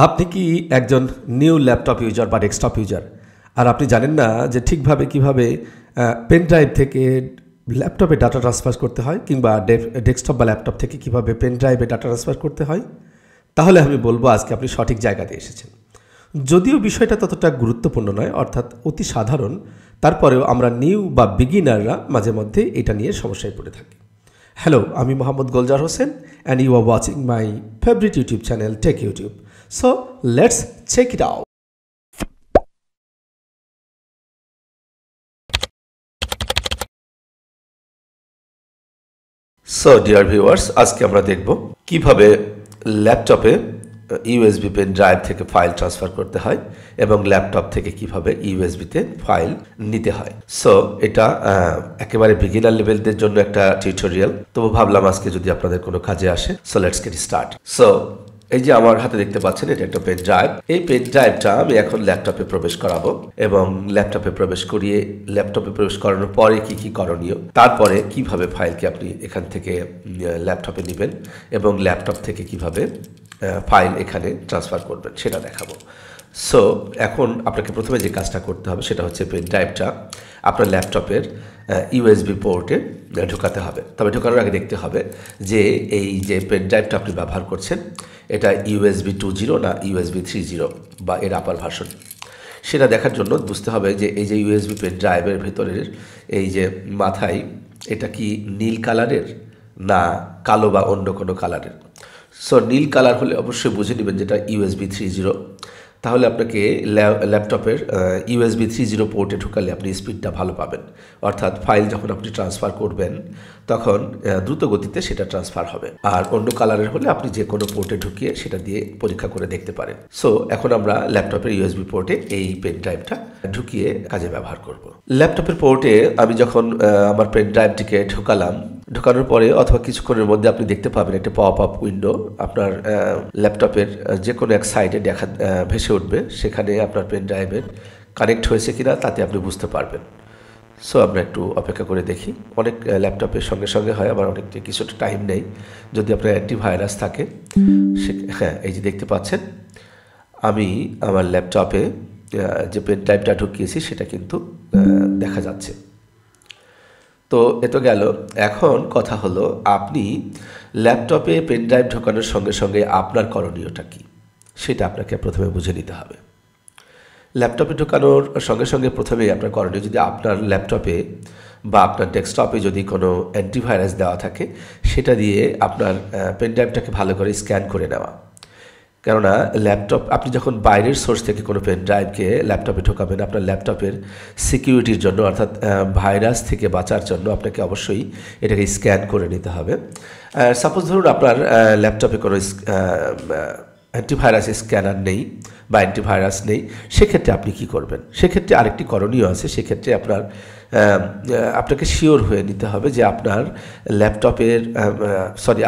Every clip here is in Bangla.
আপনি কি একজন নিউ ল্যাপটপ ইউজার বা ডেস্কটপ ইউজার আর আপনি জানেন না যে ঠিকভাবে কিভাবে পেন ড্রাইভ থেকে ল্যাপটপে ডাটা ট্রান্সফার করতে হয় কিংবা ডেস্কটপ বা ল্যাপটপ থেকে কিভাবে পেন ড্রাইভে ডাটা ট্রান্সফার করতে হয়? তাহলে আমি বলবো আজকে আপনি সঠিক জায়গাতে এসেছেন। যদিও বিষয়টা ততটা গুরুত্বপূর্ণ নয়, অর্থাৎ অতি সাধারণ, তারপরেও আমরা নিউ বা বিগিনাররা মাঝে মধ্যে এটা নিয়ে সমস্যায় পড়ে থাকি। হ্যালো, আমি Mohammad Golzar Hossain and you are watching my favourite YouTube channel tech YouTube. So let's check it out. So dear viewers, আজকে আমরা দেখব কিভাবে ল্যাপটপে ইউএসবি পেন ড্রাইভ থেকে ফাইল ট্রান্সফার করতে হয় এবং ল্যাপটপ থেকে কিভাবে ইউএসবিতে ফাইল নিতে হয়। সো এটা একেবারে বিগিনার লেভেলদের জন্য একটা টিউটোরিয়াল, তবু ভাবলাম আজকে যদি আপনাদের কোনো কাজে আসে। So let's get start. So এই যে আমার হাতে দেখতে পাচ্ছেন, এটা একটা পেন ড্রাইভ। এই পেন ড্রাইভটা আমি এখন ল্যাপটপে প্রবেশ করাবো এবং ল্যাপটপে প্রবেশ করিয়ে ল্যাপটপে প্রবেশ করানোর পরে কি কি করণীয়, তারপরে কিভাবে ফাইলকে আপনি এখান থেকে ল্যাপটপে নেবেন এবং ল্যাপটপ থেকে কিভাবে ফাইল এখানে ট্রান্সফার করবেন সেটা দেখাবো। সো এখন আপনাকে প্রথমে যে কাজটা করতে হবে সেটা হচ্ছে পেন ড্রাইভটা আপনার ল্যাপটপের ইউএসবি পোর্টে ঢোকাতে হবে। তবে ঢোকানোর আগে দেখতে হবে যে এই যে পেন ড্রাইভটা আপনি ব্যবহার করছেন এটা ইউএসবি 2.0 না ইউএসবি 3.0 বা এর আপার ভার্সন, সেটা দেখার জন্য বুঝতে হবে যে এই যে ইউএসবি পেন ড্রাইভের ভেতরের এই যে মাথায় এটা কি নীল কালারের না কালো বা অন্য কোনো কালারের। সো নীল কালার হলে অবশ্যই বুঝে নেবেন যেটা ইউএসবি 3.0। তাহলে আপনাকে ল্যাপটপের ইউএসবি 3.0 পোর্টে ঢুকালে আপনি স্পিডটা ভালো পাবেন, অর্থাৎ ফাইল যখন আপনি ট্রান্সফার করবেন তখন দ্রুত গতিতে সেটা ট্রান্সফার হবে। আর অন্য কালারের হলে আপনি যে কোনো পোর্টে ঢুকিয়ে সেটা দিয়ে পরীক্ষা করে দেখতে পারেন। সো এখন আমরা ল্যাপটপের ইউএসবি পোর্টে এই পেন ড্রাইভটা ঢুকিয়ে কাজে ব্যবহার করব। ল্যাপটপের পোর্টে আমি যখন আমার পেন ড্রাইভটিকে ঢোকানোর পরে অথবা কিছুক্ষণের মধ্যে আপনি দেখতে পাবেন একটা পপ আপ উইন্ডো আপনার ল্যাপটপের যে কোনো এক সাইডে ভেসে উঠবে, সেখানে আপনার পেন ড্রাইভের কানেক্ট হয়েছে কিনা তাতে আপনি বুঝতে পারবেন। সো আমরা একটু অপেক্ষা করে দেখি। অনেক ল্যাপটপের সঙ্গে সঙ্গে হয়, আবার অনেক কিছুটা টাইম নেই যদি আপনার অ্যান্টিভাইরাস থাকে। হ্যাঁ, এই যে দেখতে পাচ্ছেন আমি আমার ল্যাপটপে যে পেন ড্রাইভটা ঢুকিয়েছি সেটা কিন্তু দেখা যাচ্ছে। তো এ তো গেল। এখন কথা হলো আপনি ল্যাপটপে পেন ড্রাইভ ঢোকানোর সঙ্গে সঙ্গে আপনার করণীয়টা কী সেটা আপনাকে প্রথমে বুঝে নিতে হবে। ল্যাপটপে ঢোকানোর সঙ্গে সঙ্গে প্রথমেই আপনার করণীয়, যদি আপনার ল্যাপটপে বা আপনার ডেস্কটপে যদি কোনো অ্যান্টিভাইরাস দেওয়া থাকে সেটা দিয়ে আপনার পেন ড্রাইভটাকে ভালো করে স্ক্যান করে নেওয়া। কেননা ল্যাপটপ আপনি যখন বাইরের সোর্স থেকে কোনো পেন ড্রাইভকে ল্যাপটপে ঢোকাবেন, আপনার ল্যাপটপের সিকিউরিটির জন্য অর্থাৎ ভাইরাস থেকে বাঁচার জন্য আপনাকে অবশ্যই এটাকে স্ক্যান করে নিতে হবে। সাপোজ ধরুন আপনার ল্যাপটপে কোনো অ্যান্টিভাইরাস স্ক্যানার নেই বা অ্যান্টিভাইরাস নেই, সেক্ষেত্রে আপনি কি করবেন? সেক্ষেত্রে আরেকটি করণীয় আছে। সেক্ষেত্রে আপনাকে শিওর হয়ে নিতে হবে যে আপনার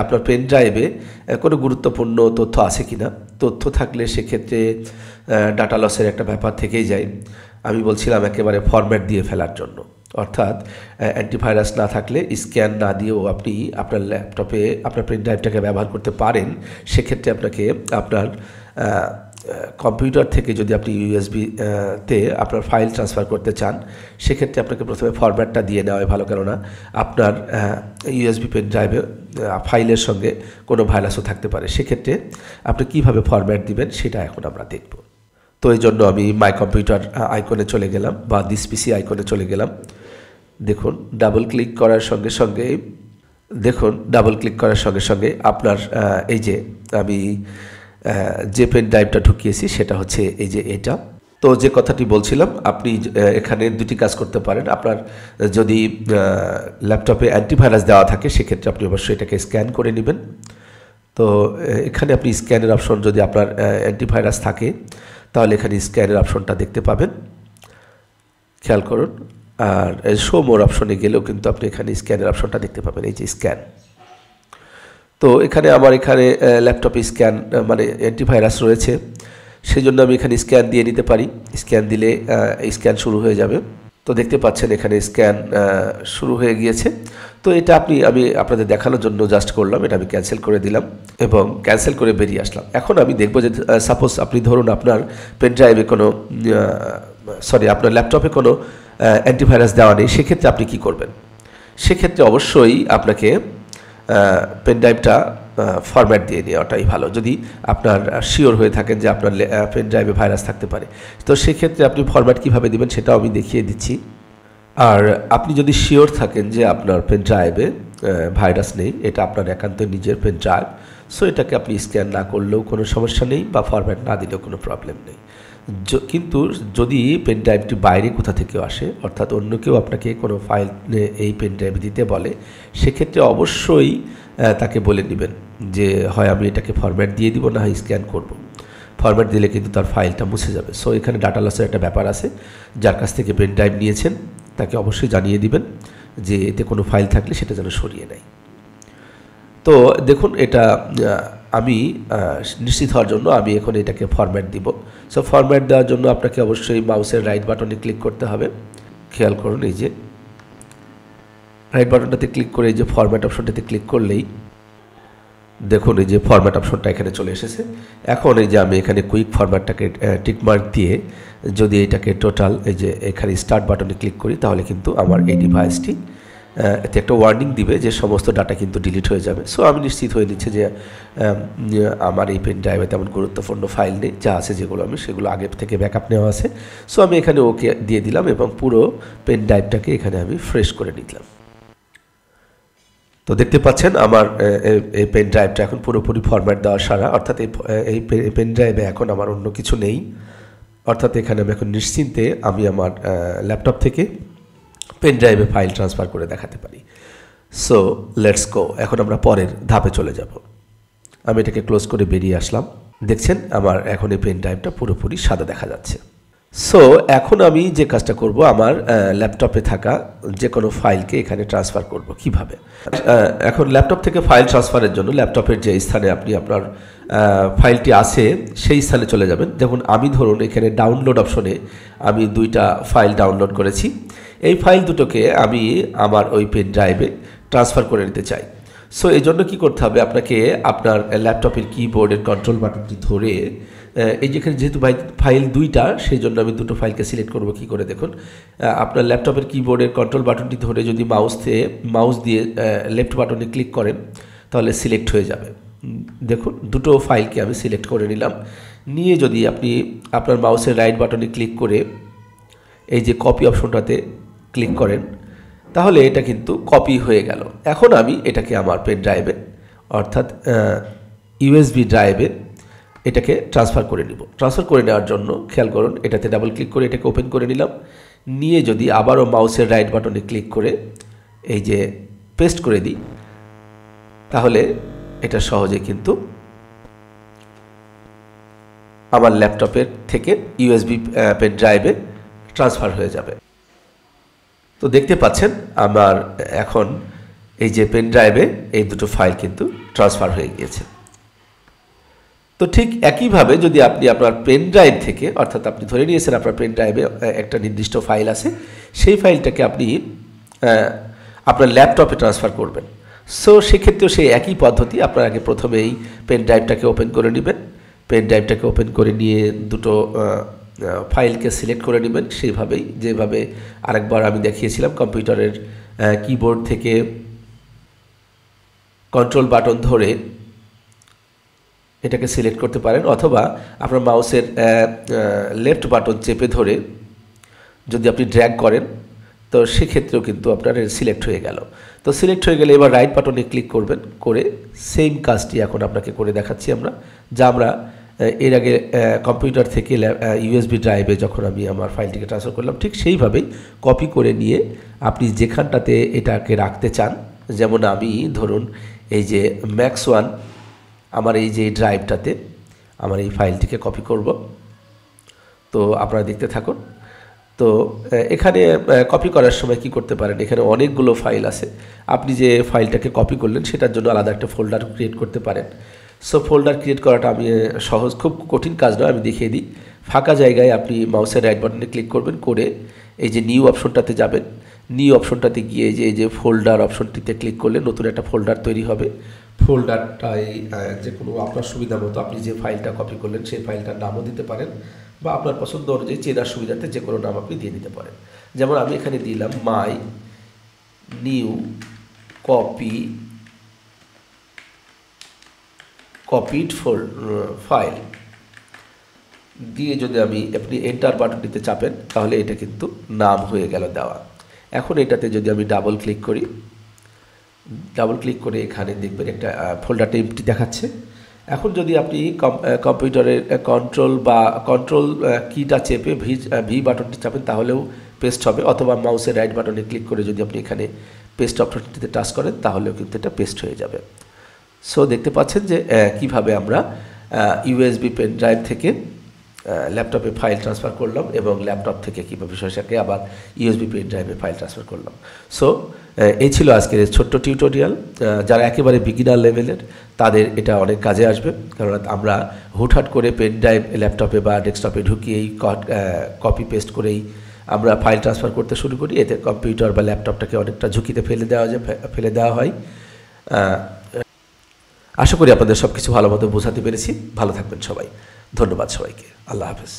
আপনার পেন ড্রাইভে কোনো গুরুত্বপূর্ণ তথ্য আছে কি না। তথ্য থাকলে সেক্ষেত্রে ডাটা লসের একটা ব্যাপার থেকেই যায়। আমি বলছিলাম একেবারে ফরম্যাট দিয়ে ফেলার জন্য, অর্থাৎ অ্যান্টিভাইরাস না থাকলে স্ক্যান না দিয়েও আপনি আপনার ল্যাপটপে আপনার পেন ড্রাইভটাকে ব্যবহার করতে পারেন। সেক্ষেত্রে আপনাকে আপনার কম্পিউটার থেকে যদি আপনি ইউএসবিতে আপনার ফাইল ট্রান্সফার করতে চান, সেক্ষেত্রে আপনাকে প্রথমে ফরম্যাটটা দিয়ে নেওয়া ভালো। কেননা আপনার ইউএসবি পেন ড্রাইভে ফাইলের সঙ্গে কোনো ভাইরাসও থাকতে পারে। সেক্ষেত্রে আপনি কীভাবে ফরম্যাট দিবেন সেটা এখন আমরা দেখব। তো এই জন্য আমি মাই কম্পিউটার আইকনে চলে গেলাম বা দিস পিসি আইকনে চলে গেলাম। দেখুন ডাবল ক্লিক করার সঙ্গে সঙ্গে আপনার এই যে আমি যে পেন ড্রাইভটা ঢুকিয়েছি সেটা হচ্ছে এই যে এটা। তো যে কথাটি বলছিলাম, আপনি এখানে দুটি কাজ করতে পারেন। আপনার যদি ল্যাপটপে অ্যান্টিভাইরাস দেওয়া থাকে সেক্ষেত্রে আপনি অবশ্যই এটাকে স্ক্যান করে নেবেন। তো এখানে আপনি স্ক্যানের অপশন, যদি আপনার অ্যান্টিভাইরাস থাকে তাহলে এখানে স্ক্যানের অপশনটা দেখতে পাবেন, খেয়াল করুন। আর শো মোর অপশনে গেলেও কিন্তু আপনি এখানে স্ক্যানের অপশনটা দেখতে পাবেন, এই যে স্ক্যান। তো আমার এখানে ল্যাপটপে স্ক্যান মানে অ্যান্টিভাইরাস রয়েছে, সেই জন্য আমি এখানে স্ক্যান দিয়ে নিতে পারি। স্ক্যান দিলে স্ক্যান শুরু হয়ে যাবে। তো দেখতে পাচ্ছেন এখানে স্ক্যান শুরু হয়ে গিয়েছে। তো এটা আমি আপনাদের দেখানোর জন্য জাস্ট করলাম, এটা আমি ক্যান্সেল করে দিলাম এবং ক্যান্সেল করে বেরিয়ে আসলাম। এখন আমি দেখব যে সাপোজ আপনি ধরুন আপনার পেন ড্রাইভে কোনো আপনার ল্যাপটপে কোনো অ্যান্টিভাইরাস দেওয়া নেই, সেক্ষেত্রে আপনি কি করবেন? সেক্ষেত্রে অবশ্যই আপনাকে পেন ড্রাইভটা ফরম্যাট দিয়ে নেওয়াটাই ভালো, যদি আপনার শিওর হয়ে থাকেন যে আপনার পেন ড্রাইভে ভাইরাস থাকতে পারে। তো সেক্ষেত্রে আপনি ফরম্যাট কীভাবে দেবেন সেটাও আমি দেখিয়ে দিচ্ছি। আর আপনি যদি শিওর থাকেন যে আপনার পেন ড্রাইভে ভাইরাস নেই, এটা আপনার একান্ত নিজের পেন ড্রাইভ, সো এটাকে আপনি স্ক্যান না করলেও কোনো সমস্যা নেই বা ফরম্যাট না দিলেও কোনো প্রবলেম নেই। কিন্তু যদি পেন ড্রাইভটি বাইরে কোথা থেকেও আসে, অর্থাৎ অন্য কেউ আপনাকে কোনো ফাইল এই পেন ড্রাইভ দিতে বলে, সেক্ষেত্রে অবশ্যই তাকে বলে নেবেন যে হয় আমি এটাকে ফরম্যাট দিয়ে দিব, না হয় স্ক্যান করব। ফরম্যাট দিলে কিন্তু তার ফাইলটা মুছে যাবে। সো এখানে ডাটা লসের একটা ব্যাপার আছে, যার কাছ থেকে পেন ড্রাইভ নিয়েছেন তাকে অবশ্যই জানিয়ে দিবেন যে এতে কোনো ফাইল থাকলে সেটা যেন সরিয়ে নেয়। তো দেখুন এটা আমি নিশ্চিত হওয়ার জন্য আমি এখন এটাকে ফরম্যাট দিব। সো ফরম্যাট দেওয়ার জন্য আপনাকে অবশ্যই মাউসের রাইট বাটনে ক্লিক করতে হবে। খেয়াল করুন এই যে রাইট বাটনটাতে ক্লিক করে এই যে ফরম্যাট অপশনটাতে ক্লিক করলেই দেখুন এই যে ফরম্যাট অপশনটা এখানে চলে এসেছে। এখন এই যে আমি এখানে কুইক ফরম্যাটটাকে টিকমার্ক দিয়ে যদি এটাকে টোটাল এই যে এখানে স্টার্ট বাটনে ক্লিক করি, তাহলে কিন্তু আমার এই ডিভাইসটি এতে একটা ওয়ার্নিং দিবে যে সমস্ত ডাটা কিন্তু ডিলিট হয়ে যাবে। সো আমি নিশ্চিত হয়ে নিচ্ছি যে আমার এই পেন ড্রাইভে তেমন গুরুত্বপূর্ণ ফাইল নেই, যা আছে যেগুলো সেগুলো আগে থেকে ব্যাকআপ নেওয়া আছে। সো আমি এখানে ওকে দিয়ে দিলাম এবং পুরো পেন ড্রাইভটাকে এখানে আমি ফ্রেশ করে নিলাম। তো দেখতে পাচ্ছেন আমার এই পেন ড্রাইভটা এখন পুরোপুরি ফরম্যাট দেওয়া সারা, অর্থাৎ এই পেন ড্রাইভে এখন আমার অন্য কিছু নেই, অর্থাৎ এখানে আমি এখন নিশ্চিন্তে আমি আমার ল্যাপটপ থেকে পেন ড্রাইভে ফাইল ট্রান্সফার করে দেখাতে পারি। সো লেটস গো, এখন আমরা পরের ধাপে চলে যাব। আমি এটাকে ক্লোজ করে বেরিয়ে আসলাম। দেখছেন আমার এখন এই পেন ড্রাইভটা পুরোপুরি সাদা দেখা যাচ্ছে। সো এখন আমি যে কাজটা করব, আমার ল্যাপটপে থাকা যে কোনো ফাইলকে এখানে ট্রান্সফার করব কিভাবে। এখন ল্যাপটপ থেকে ফাইল ট্রান্সফারের জন্য ল্যাপটপের যে স্থানে আপনি আপনার ফাইলটি আছে সেই স্থানে চলে যাবেন। দেখুন আমি ধরুন এখানে ডাউনলোড অপশনে আমি 2টা ফাইল ডাউনলোড করেছি। এই ফাইল দুটোকে আমি আমার ওই পেন ড্রাইভে ট্রান্সফার করে নিতে চাই। সো এই জন্য কী করতে হবে, আপনাকে আপনার ল্যাপটপের কিবোর্ডের কন্ট্রোল বাটনটি ধরে এই যেখানে যেহেতু ফাইল 2টা, সেই জন্য আমি 2টো ফাইলকে সিলেক্ট করব কী করে। দেখুন আপনার ল্যাপটপের কিবোর্ডের কন্ট্রোল বাটনটি ধরে যদি মাউস দিয়ে লেফট বাটনে ক্লিক করেন তাহলে সিলেক্ট হয়ে যাবে। দেখুন 2টো ফাইলকে আমি সিলেক্ট করে নিলাম। নিয়ে যদি আপনি আপনার মাউসের রাইট বাটনে ক্লিক করে এই যে কপি অপশনটাতে ক্লিক করেন, তাহলে এটা কিন্তু কপি হয়ে গেল। এখন আমি এটাকে আমার পেন ড্রাইভে অর্থাৎ ইউএসবি ড্রাইভে এটাকে ট্রান্সফার করে নিব। ট্রান্সফার করে নেওয়ার জন্য খেয়াল করুন এটাতে ডাবল ক্লিক করে এটাকে ওপেন করে নিলাম। নিয়ে যদি আবারও মাউসের রাইট বাটনে ক্লিক করে এই যে পেস্ট করে দিই, তাহলে এটা সহজে কিন্তু আমার ল্যাপটপের থেকে ইউএসবি পেন ড্রাইভে ট্রান্সফার হয়ে যাবে। তো দেখতে পাচ্ছেন আমার এখন এই যে পেন ড্রাইভে এই 2টো ফাইল কিন্তু ট্রান্সফার হয়ে গিয়েছে। তো ঠিক একইভাবে যদি আপনি আপনার পেন ড্রাইভ থেকে, অর্থাৎ আপনি ধরে নিয়েছেন আপনার পেন ড্রাইভে একটা নির্দিষ্ট ফাইল আছে, সেই ফাইলটাকে আপনি আপনার ল্যাপটপে ট্রান্সফার করবেন। সো সেক্ষেত্রেও সেই একই পদ্ধতি, আপনার আগে প্রথমে এই পেন ড্রাইভটাকে ওপেন করে নেবেন। পেন ড্রাইভটাকে ওপেন করে নিয়ে 2টো ফাইলকে সিলেক্ট করে নেবেন সেইভাবেই যেভাবে আরেকবার আমি দেখিয়েছিলাম। কম্পিউটারের কিবোর্ড থেকে কন্ট্রোল বাটন ধরে এটাকে সিলেক্ট করতে পারেন, অথবা আপনার মাউসের লেফট বাটন চেপে ধরে যদি আপনি ড্র্যাগ করেন তো সেক্ষেত্রেও কিন্তু আপনার সিলেক্ট হয়ে গেল। তো সিলেক্ট হয়ে গেলে এবার রাইট বাটনে ক্লিক করবেন, করে সেম কাজটি এখন আপনাকে করে দেখাচ্ছি আমরা, যা আমরা এর আগে কম্পিউটার থেকে ইউএসবি ড্রাইভে যখন আমি আমার ফাইলটিকে ট্রান্সফার করলাম, ঠিক সেইভাবেই কপি করে নিয়ে আপনি যেখানটাতে এটাকে রাখতে চান, যেমন আমি ধরুন এই যে ম্যাক্স1 আমার এই যে ড্রাইভটাতে আমার এই ফাইলটিকে কপি করব। তো আপনারা দেখতে থাকুন। তো এখানে কপি করার সময় কি করতে পারেন, এখানে অনেকগুলো ফাইল আছে। আপনি যে ফাইলটাকে কপি করলেন সেটার জন্য আলাদা একটা ফোল্ডার ক্রিয়েট করতে পারেন। সো ফোল্ডার ক্রিয়েট করাটা আমি সহজ, খুব কঠিন কাজ নয়, আমি দেখিয়ে দিই। ফাঁকা জায়গায় আপনি মাউসের রাইট বাটনে ক্লিক করবেন, করে এই যে নিউ অপশনটাতে যাবেন। নিউ অপশনটাতে গিয়ে এই যে ফোল্ডার অপশনটিতে ক্লিক করলে নতুন একটা ফোল্ডার তৈরি হবে। ফোল্ডারটাই যে কোনো আপনার সুবিধা মতো আপনি যে ফাইলটা কপি করলেন সেই ফাইলটার নামও দিতে পারেন, বা আপনার পছন্দ অনুযায়ী চেনার সুবিধাতে যে কোনো নাম আপনি দিয়ে দিতে পারেন। যেমন আমি এখানে দিলাম মাই নিউ কপিড ফাইল দিয়ে যদি আপনি এন্টার বাটনটিতে চাপেন তাহলে এটা কিন্তু নাম হয়ে গেল দেওয়া। এখন এটাতে যদি আমি ডাবল ক্লিক করে এখানে দেখবেন একটা ফোল্ডারটা এমটি দেখাচ্ছে। এখন যদি আপনি কম্পিউটারের কন্ট্রোল কিটা চেপে ভি বাটনটি চাপেন তাহলেও পেস্ট হবে, অথবা মাউসের রাইট বাটনে ক্লিক করে যদি আপনি এখানে পেস্ট অপশনটিতে টাচ করেন তাহলেও কিন্তু এটা পেস্ট হয়ে যাবে। সো দেখতে পাচ্ছেন যে কিভাবে আমরা ইউএসবি পেন ড্রাইভ থেকে ল্যাপটপে ফাইল ট্রান্সফার করলাম, এবং ল্যাপটপ থেকে কীভাবে সেটাকে আবার ইউএসবি পেন ড্রাইভে ফাইল ট্রান্সফার করলাম। সো এই ছিল আজকের ছোট্ট টিউটোরিয়াল। যারা একেবারে বিগিনার লেভেলের তাদের এটা অনেক কাজে আসবে, কারণ আমরা হুটহাট করে পেন ড্রাইভ ল্যাপটপে বা ডেস্কটপে ঢুকিয়েই কপি পেস্ট করেই আমরা ফাইল ট্রান্সফার করতে শুরু করি। এতে কম্পিউটার বা ল্যাপটপটাকে অনেকটা ঝুঁকিতে ফেলে দেওয়া হয়। আশা করি আপনাদের সব কিছু ভালো মতো বোঝাতে পেরেছি। ভালো থাকবেন সবাই। ধন্যবাদ সবাইকে। আল্লাহ হাফেজ।